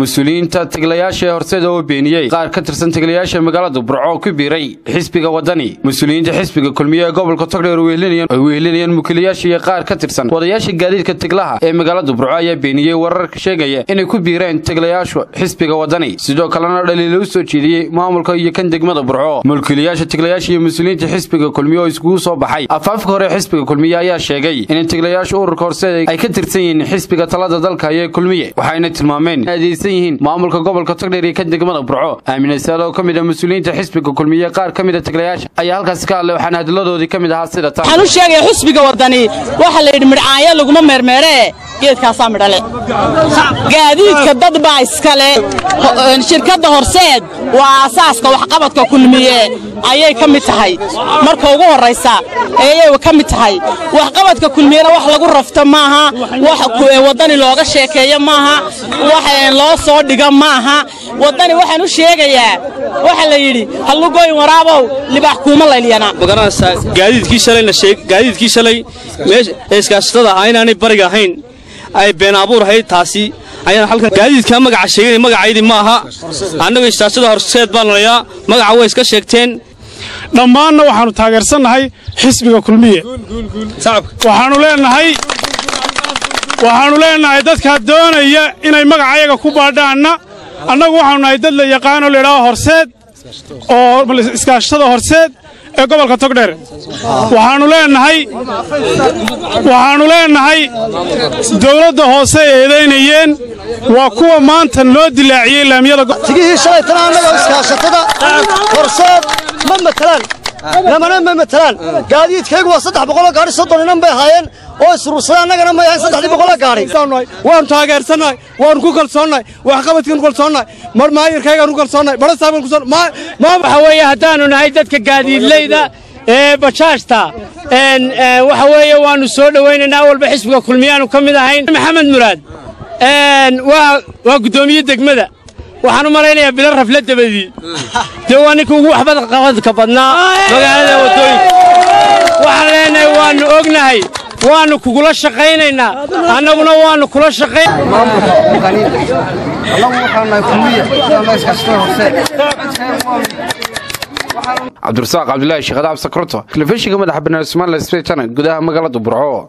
مسؤولينta taglayaasha horseeda oo beeniyay qaar ka tirsan taglayaasha magaalada Burco ku biiray xisbiga wadani mas'uuliyiinta xisbiga kulmiye gobolka Togdheer weelinayaan mukilayaasha iyo qaar ka tirsan wadayaasha gaadiidka taglaha ee magaalada Burco ayaa beeniyay warar ka sheegaya inay ku biireen taglayaasha xisbiga wadani sidoo kalena dhaliilo soo jeediyay maamulka iyo kan degmada Burco mukilayaasha taglayaasha iyo mas'uuliyiinta xisbiga kulmiye oo isku soo baxay afaafka hore xisbiga kulmiye ayaa sheegay in taglayaasha ururka horseeda ay ka tirsan yihiin xisbiga talada dalka ee kulmiye waxayna tilmaameen maamulka gobolka Togdheer ka degmada Burco Aamina Saalo kamid ah mas'uuliyiinta xisbiga kulmiye qaar kamid ah taglayaasha ayaa halkaas ka hadlay waxaan hadladoodii kamid ah sida tan waxaan u sheegay xisbiga wadani waxa la yiri midcaaya laguma meermeere geedkaas midhale gaadiidka dad baa iskale shirkadda horseed waa asaaska wax qabadka kulmiye ayay kamid tahay marka ugu horeysa ayay kamid tahay wax qabadka kulmiyena wax lagu rafto maaha wax wadani looga sheekeeyo maaha waxaan loo soo dhiga maaha wadani waxaan u sheegayaa waxa la yiri halugooy waraabow libax kuma leeliyana badanaa gaadiidkii shalay meesha iskaashatada aynaanay bariga ahayn ay been abuur ahayd taasi ayaan halkan gaadiidka magaca sheegay magaceedii ma aha annagu istaashada horseed baan leeyaa magaca way iska sheegteen dhammaanna waxaanu taageersanahay xisbiga kulmiye waxaanu leenahay dadka doonaya inay magacayaga ku baadhaana annagu waxaanu nahay dad la yaqaan oo leeyahay horseed oo iskaashatada horseed ee gobolka Togdheer waxaanu leenahay dawladda hoose eedeynayeen waa kuwa maanta loo dilaaciyay laamiyada tigii shalay tan annaga iskaashatada horseed ma matalaan gaadiidkaygu waa 300 gaari 30 nin bay haayeen oo isruusada annagana ma yahay 300 gaari waan taageersanahay waan ku kalsoonahay wax qabadkan ku kalsoonahay mar maayirkayga ku kalsoonahay baro saaban ku ma waxa weeye hadaanu nahay dadka gaadiidleyda ee bajaajta waxa weeye waanu soo dhaweynaynaa walba xisbiga kulmiyaanu kamid ahayn maxamed muraad waa gudoomiye degmada waxaan u maraynayaa bilaa rafla dabadii deewaanka ugu waxbad qabadka badnaa magaalada wadooyinka waxaan leenahay waanu ognahay waanu kugula shaqaynaynaa annaguna waanu kula shaqayn Cabdirasaaq Cabdullaahi Sheekh Abdi Sakrto telefishinka madaxa bannaan Soomaaliya Space Channel gudaha magaalada Burco